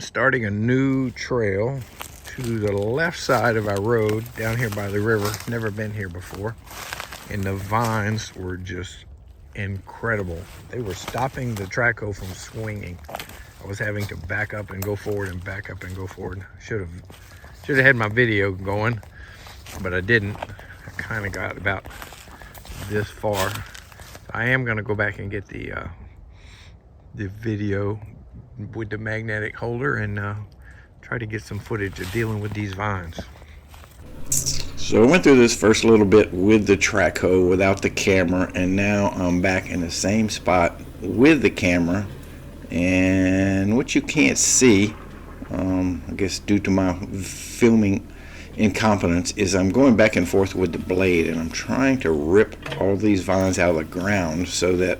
Starting a new trail to the left side of our road down here by the river. Never been here before. And the vines were just incredible. They were stopping the track hoe from swinging. I was having to back up and go forward and back up and go forward. Should have had my video going, but I didn't. I kind of got about this far. I am going to go back and get the video with the magnetic holder and try to get some footage of dealing with these vines. So I went through this first little bit with the track hoe without the camera, and now I'm back in the same spot with the camera. And what you can't see, I guess due to my filming incompetence, is I'm going back and forth with the blade, and I'm trying to rip all these vines out of the ground so that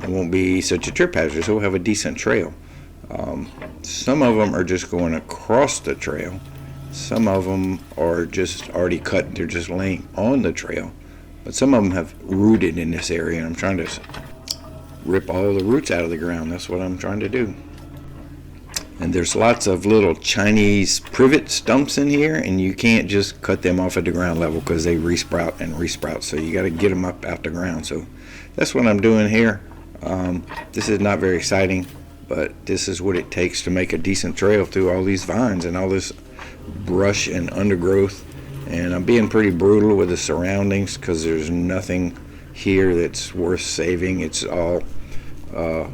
it won't be such a trip hazard, so we'll have a decent trail. Some of them are just going across the trail. Some of them are just already cut. They're just laying on the trail. But some of them have rooted in this area, and I'm trying to rip all the roots out of the ground. That's what I'm trying to do. And there's lots of little Chinese Privet stumps in here, and you can't just cut them off at the ground level because they resprout and resprout. So you got to get them up out the ground. So that's what I'm doing here. This is not very exciting, but this is what it takes to make a decent trail through all these vines and all this brush and undergrowth. And I'm being pretty brutal with the surroundings because there's nothing here that's worth saving. It's all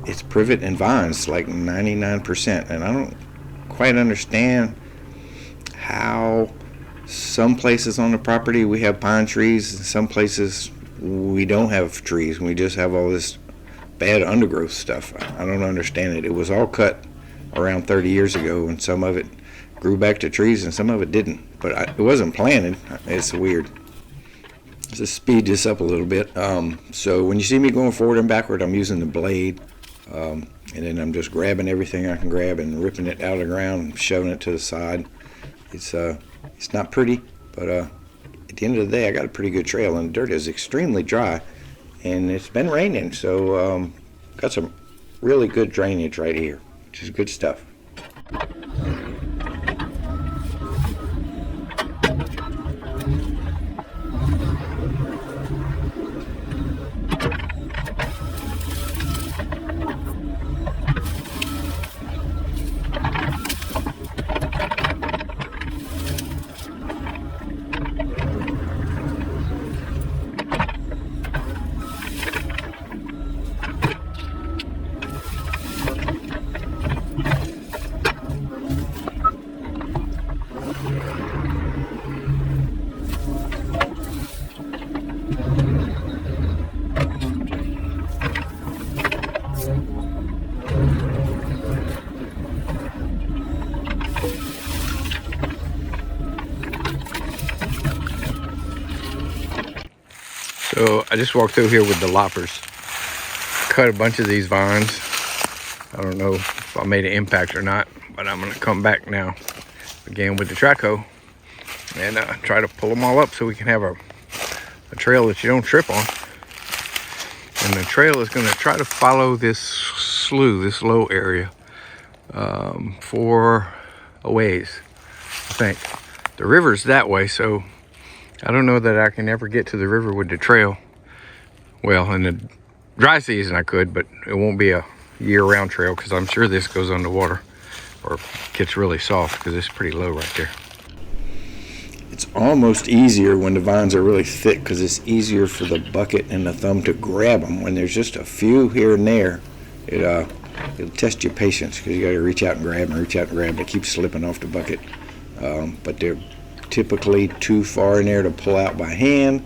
it's privet and vines, like 99%, and I don't quite understand how some places on the property we have pine trees and some places we don't have trees. We just have all this bad undergrowth stuff. I don't understand it. It was all cut around 30 years ago, and some of it grew back to trees and some of it didn't, but it wasn't planted. It's weird. Let's just speed this up a little bit. So when you see me going forward and backward, I'm using the blade, and then I'm just grabbing everything I can grab and ripping it out of the ground and shoving it to the side. It's not pretty, but at the end of the day, I got a pretty good trail, and the dirt is extremely dry, and it's been raining, so got some really good drainage right here, which is good stuff. So I just walked through here with the loppers, cut a bunch of these vines. I don't know if I made an impact or not, but I'm gonna come back now again with the track hoe and try to pull them all up so we can have a trail that you don't trip on. And the trail is gonna try to follow this slough, this low area, for a ways, I think. The river's that way, so I don't know that I can ever get to the river with the trail. Well, in the dry season I could, but it won't be a year-round trail because I'm sure this goes underwater or gets really soft because it's pretty low right there. It's almost easier when the vines are really thick because it's easier for the bucket and the thumb to grab them. When there's just a few here and there, it'll test your patience because you got to reach out and grab and reach out and grab. They keep slipping off the bucket, but they're typically too far in there to pull out by hand,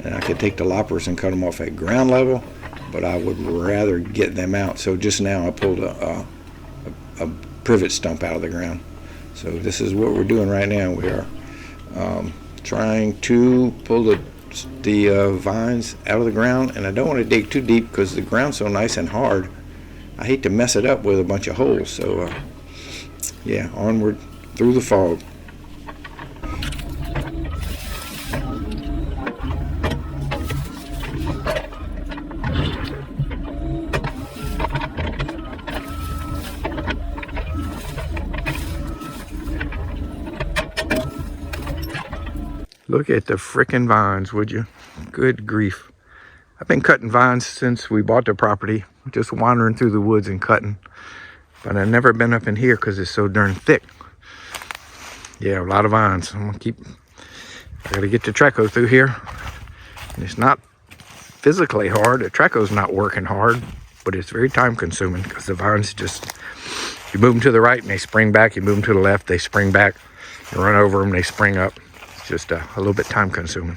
and I could take the loppers and cut them off at ground level, but I would rather get them out. So just now I pulled a privet stump out of the ground. So this is what we're doing right now. We are trying to pull the vines out of the ground, and I don't want to dig too deep because the ground's so nice and hard. I hate to mess it up with a bunch of holes. So yeah, onward through the fog. Look at the frickin' vines, would you? Good grief. I've been cutting vines since we bought the property, just wandering through the woods and cutting. But I've never been up in here because it's so darn thick. Yeah, a lot of vines. I gotta get the Track Hoe through here. And it's not physically hard. The Track Hoe's not working hard, but it's very time consuming because the vines just, you move them to the right and they spring back. You move them to the left, they spring back. You run over them, they spring up. It's just a little bit time consuming.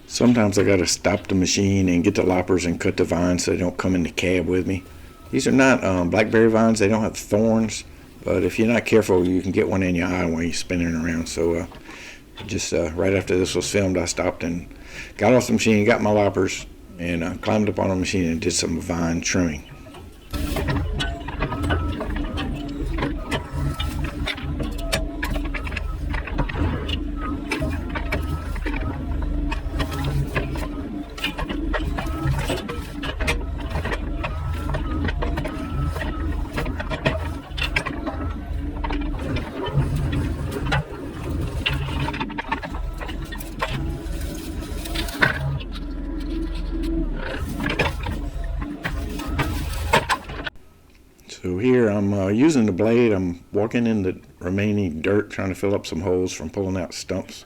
Sometimes I gotta stop the machine and get the loppers and cut the vines so they don't come in the cab with me. These are not blackberry vines. They don't have thorns, but if you're not careful, you can get one in your eye while you're spinning around. So just right after this was filmed, I stopped and got off the machine, got my loppers, and climbed up on the machine and did some vine trimming. So here I'm using the blade. I'm walking in the remaining dirt, trying to fill up some holes from pulling out stumps.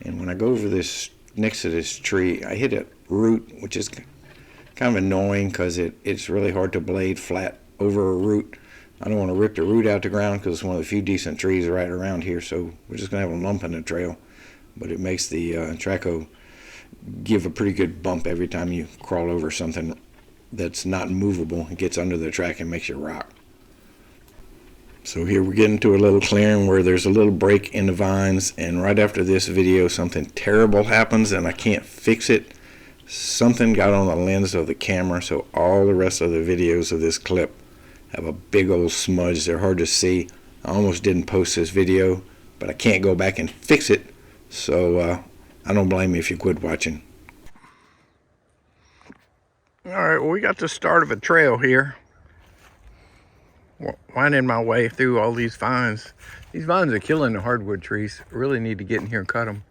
And when I go over this, next to this tree, I hit a root, which is kind of annoying because it's really hard to blade flat over a root. I don't want to rip the root out the ground because it's one of the few decent trees right around here. So we're just going to have a lump in the trail. But it makes the Track Hoe give a pretty good bump every time you crawl over something that's not movable. It gets under the track and makes you rock. So here we're getting to a little clearing where there's a little break in the vines, and right after this video something terrible happens and I can't fix it. Something got on the lens of the camera, so all the rest of the videos of this clip have a big old smudge. They're hard to see. I almost didn't post this video, but I can't go back and fix it, so I don't blame you if you quit watching. All right, well, we got the start of a trail here. Winding my way through all these vines. These vines are killing the hardwood trees. I really need to get in here and cut them.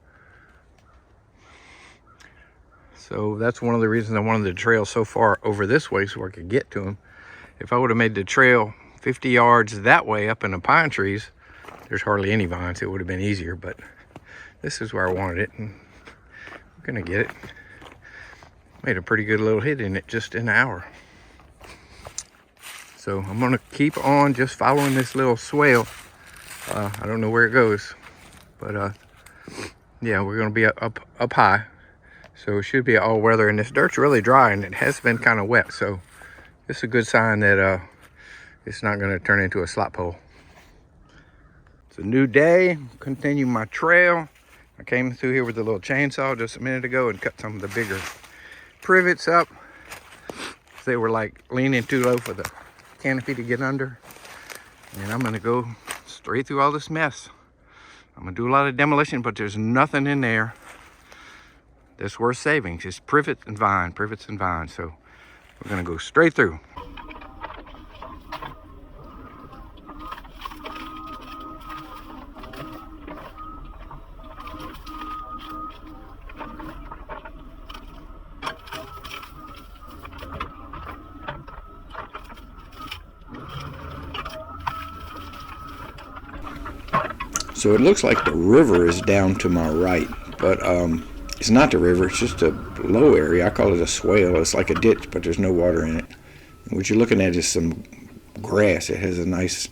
So that's one of the reasons I wanted the trail so far over this way so I could get to them. If I would have made the trail 50 yards that way up in the pine trees, there's hardly any vines. It would have been easier, but this is where I wanted it, and I'm gonna get it. Made a pretty good little hit in it just in an hour. So I'm gonna keep on just following this little swale. I don't know where it goes, but yeah, we're gonna be up high. So it should be all weather, and this dirt's really dry and it has been kind of wet. So it's a good sign that it's not gonna turn into a slop hole. It's a new day, continue my trail. I came through here with a little chainsaw just a minute ago and cut some of the bigger privets up. They were like leaning too low for the canopy to get under. And I'm gonna go straight through all this mess. I'm gonna do a lot of demolition, but there's nothing in there that's worth saving. Just privets and vine. So we're gonna go straight through. So it looks like the river is down to my right, but it's not the river. It's just a low area. I call it a swale. It's like a ditch, but there's no water in it. And what you're looking at is some grass. It has a nice,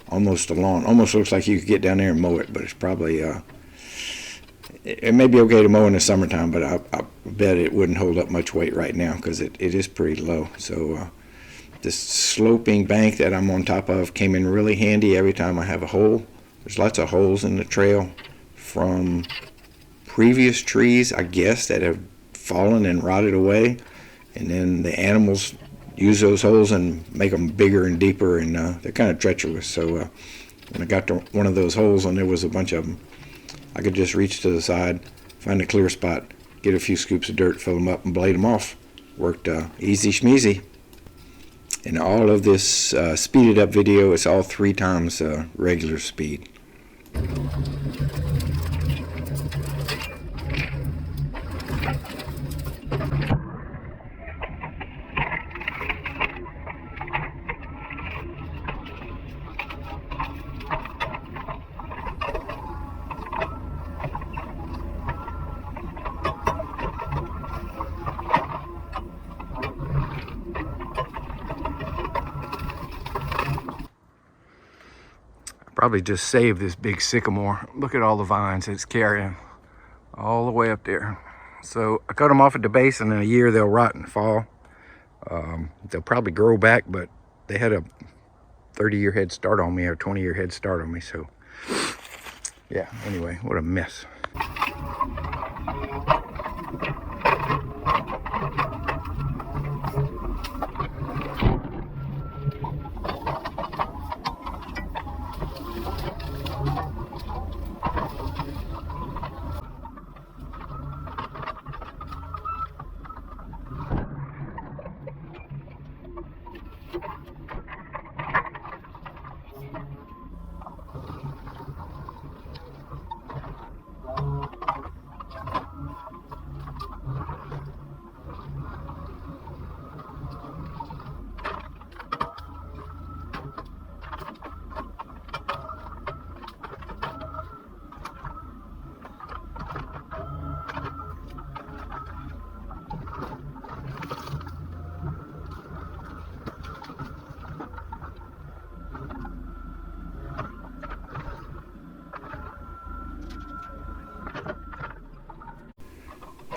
almost a lawn. Almost looks like you could get down there and mow it, but it's probably, it may be okay to mow in the summertime, but I bet it wouldn't hold up much weight right now because it is pretty low. So this sloping bank that I'm on top of came in really handy every time I have a hole. There's lots of holes in the trail from previous trees, I guess, that have fallen and rotted away. And then the animals use those holes and make them bigger and deeper, and they're kind of treacherous. So when I got to one of those holes and there was a bunch of them, I could just reach to the side, find a clear spot, get a few scoops of dirt, fill them up, and blade them off. Worked easy schmeezy. And all of this speeded up video is all 3 times regular speed. Probably just save this big sycamore. Look at all the vines it's carrying all the way up there. So I cut them off at the base, and in a year they'll rot and fall. They'll probably grow back, but they had a 30-year head start on me, or 20-year head start on me. So yeah, anyway, what a mess.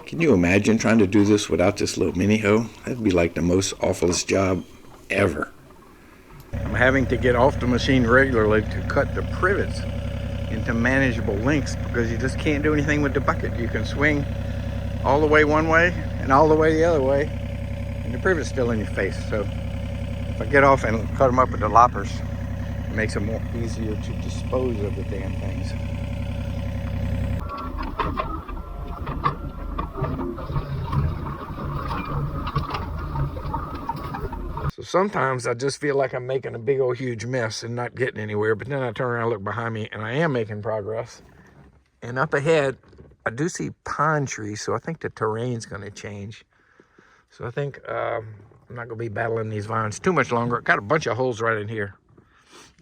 Can you imagine trying to do this without this little mini hoe? That'd be like the most awfulest job ever. I'm having to get off the machine regularly to cut the privets into manageable lengths, because you just can't do anything with the bucket. You can swing all the way one way and all the way the other way, and the privet's still in your face. So if I get off and cut them up with the loppers, it makes it more easier to dispose of the damn things. So sometimes I just feel like I'm making a big old huge mess and not getting anywhere, but then I turn around and look behind me and I am making progress. And up ahead, I do see pine trees, so I think the terrain's gonna change. So I think I'm not gonna be battling these vines too much longer. Got a bunch of holes right in here.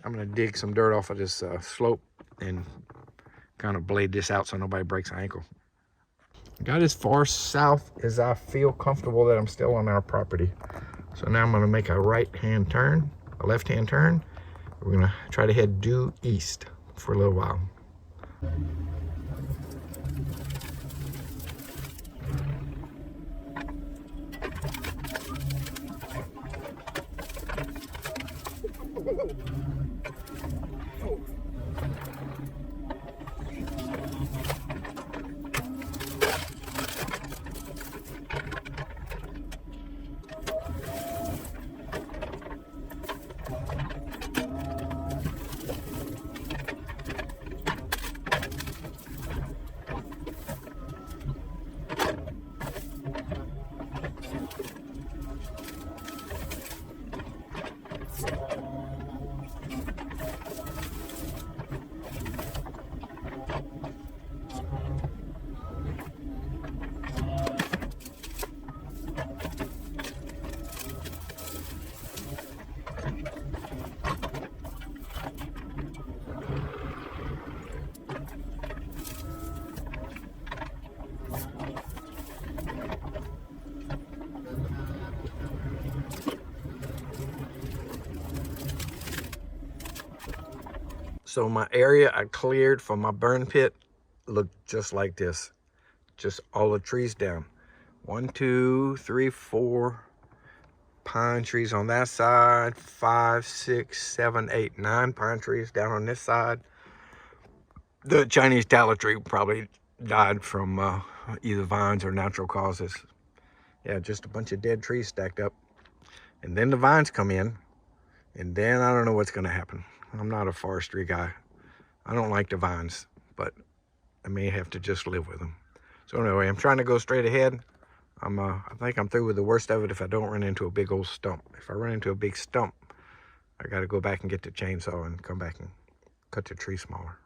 I'm gonna dig some dirt off of this slope and kind of blade this out so nobody breaks an ankle. Got as far south as I feel comfortable that I'm still on our property. So now I'm gonna make a right-hand turn, a left-hand turn. We're gonna try to head due east for a little while. So my area I cleared from my burn pit looked just like this. Just all the trees down. 1, 2, 3, 4 pine trees on that side. 5, 6, 7, 8, 9 pine trees down on this side. The Chinese tallow tree probably died from either vines or natural causes. Yeah, just a bunch of dead trees stacked up. And then the vines come in, and then I don't know what's gonna happen. I'm not a forestry guy. I don't like the vines, but I may have to just live with them. So anyway, I'm trying to go straight ahead. I think I'm through with the worst of it if I don't run into a big old stump. If I run into a big stump, I got to go back and get the chainsaw and come back and cut the tree smaller.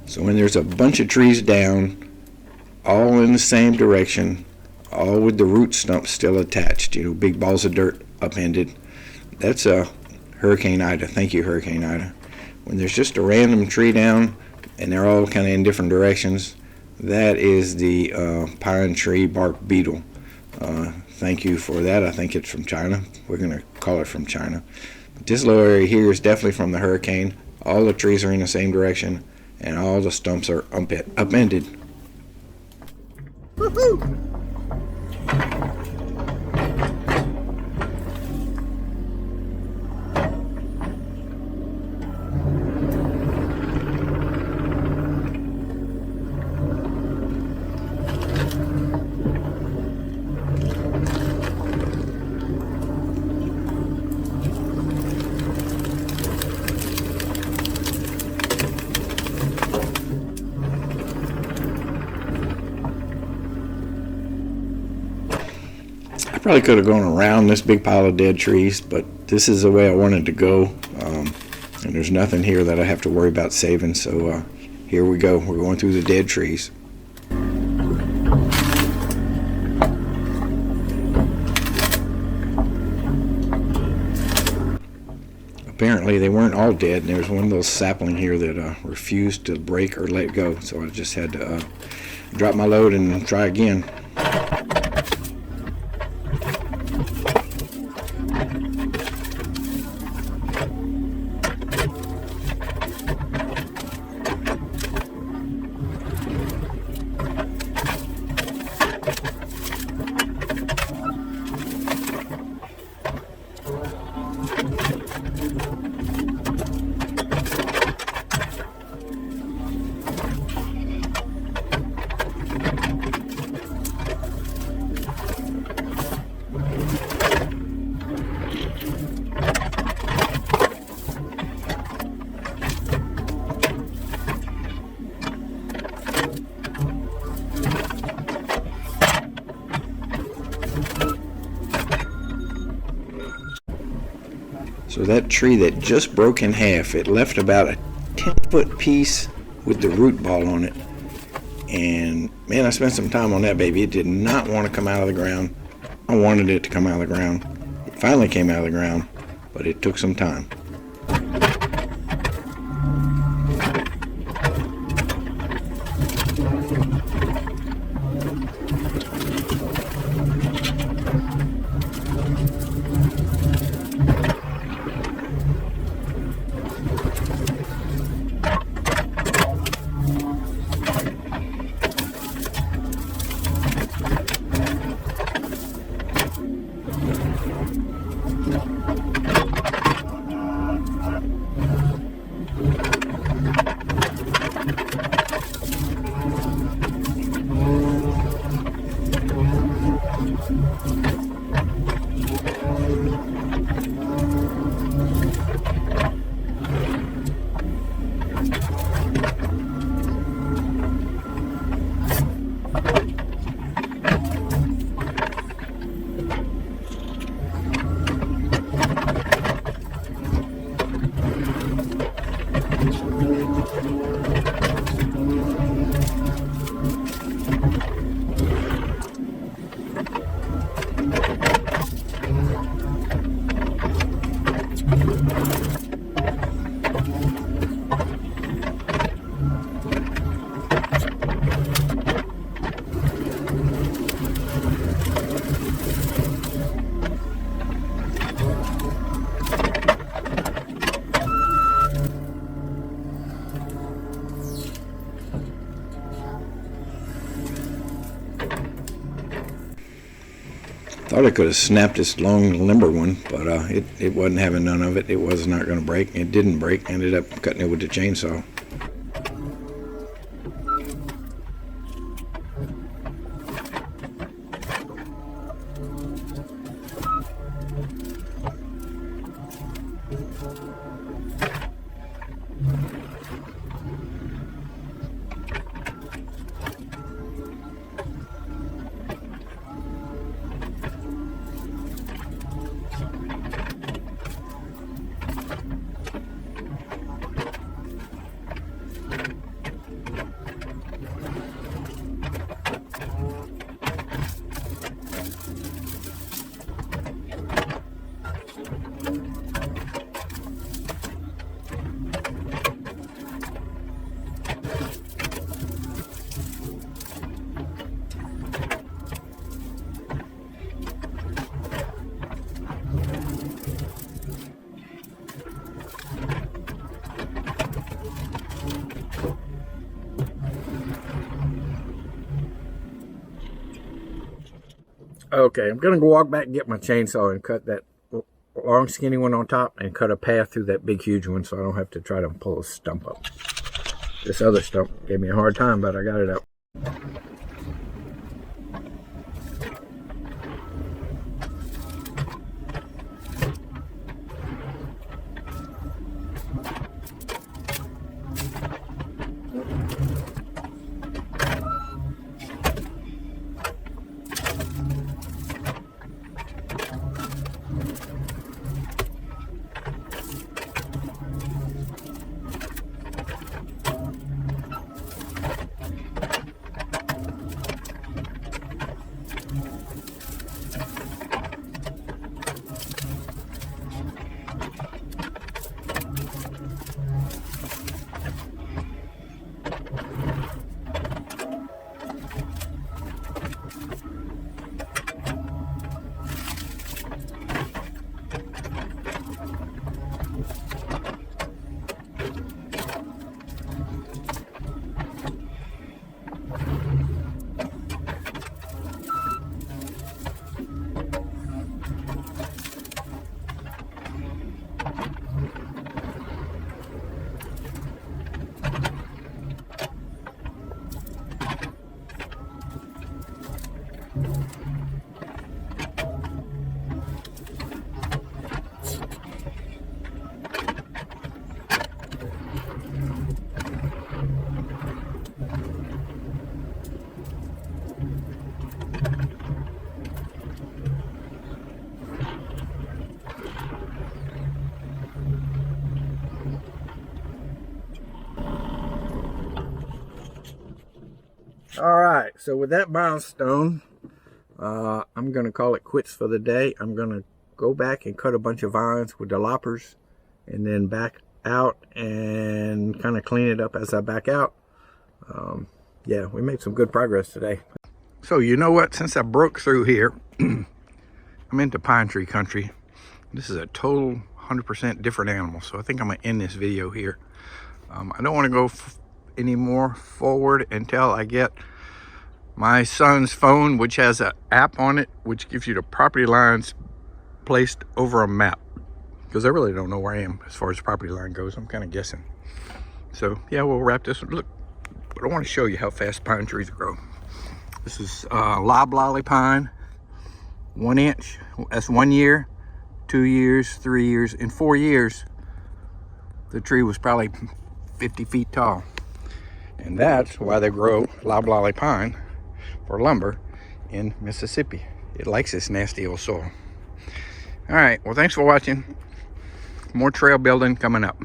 So when there's a bunch of trees down, all in the same direction, all with the root stumps still attached, big balls of dirt upended, that's a Hurricane Ida. Thank you, Hurricane Ida. When there's just a random tree down and they're all kind of in different directions, that is the pine tree bark beetle. Thank you for that. I think it's from China. We're going to call it from China. But this little area here is definitely from the hurricane. All the trees are in the same direction, and all the stumps are upended. Woohoo! Probably could have gone around this big pile of dead trees, but this is the way I wanted to go, and there's nothing here that I have to worry about saving, so here we go. We're going through the dead trees. Apparently they weren't all dead, and there was one little sapling here that refused to break or let go, so I just had to drop my load and try again. So that tree that just broke in half, it left about a 10-foot piece with the root ball on it. And man, I spent some time on that baby. It did not want to come out of the ground. I wanted it to come out of the ground. It finally came out of the ground, but it took some time. Thought I could have snapped this long limber one, but it wasn't having none of it. It was not going to break. It didn't break. Ended up cutting it with the chainsaw. Okay, I'm gonna go walk back and get my chainsaw and cut that long skinny one on top and cut a path through that big huge one so I don't have to try to pull a stump up. This other stump gave me a hard time, but I got it up. All right, so with that milestone, I'm gonna call it quits for the day. I'm gonna go back and cut a bunch of vines with the loppers and then back out and kind of clean it up as I back out. Yeah, we made some good progress today. So you know what, since I broke through here, I'm into pine tree country. This is a total 100% different animal, so I think I'm gonna end this video here. I don't want to go any more forward until I get my son's phone, which has an app on it which gives you the property lines placed over a map, because I really don't know where I am as far as the property line goes. I'm kind of guessing. So yeah, we'll wrap this one. Look, but I want to show you how fast pine trees grow. This is loblolly pine, 1 inch. That's 1 year, 2 years, 3 years. In 4 years the tree was probably 50 feet tall. And that's why they grow loblolly pine for lumber in Mississippi. It likes this nasty old soil. All right, well, thanks for watching. More trail building coming up.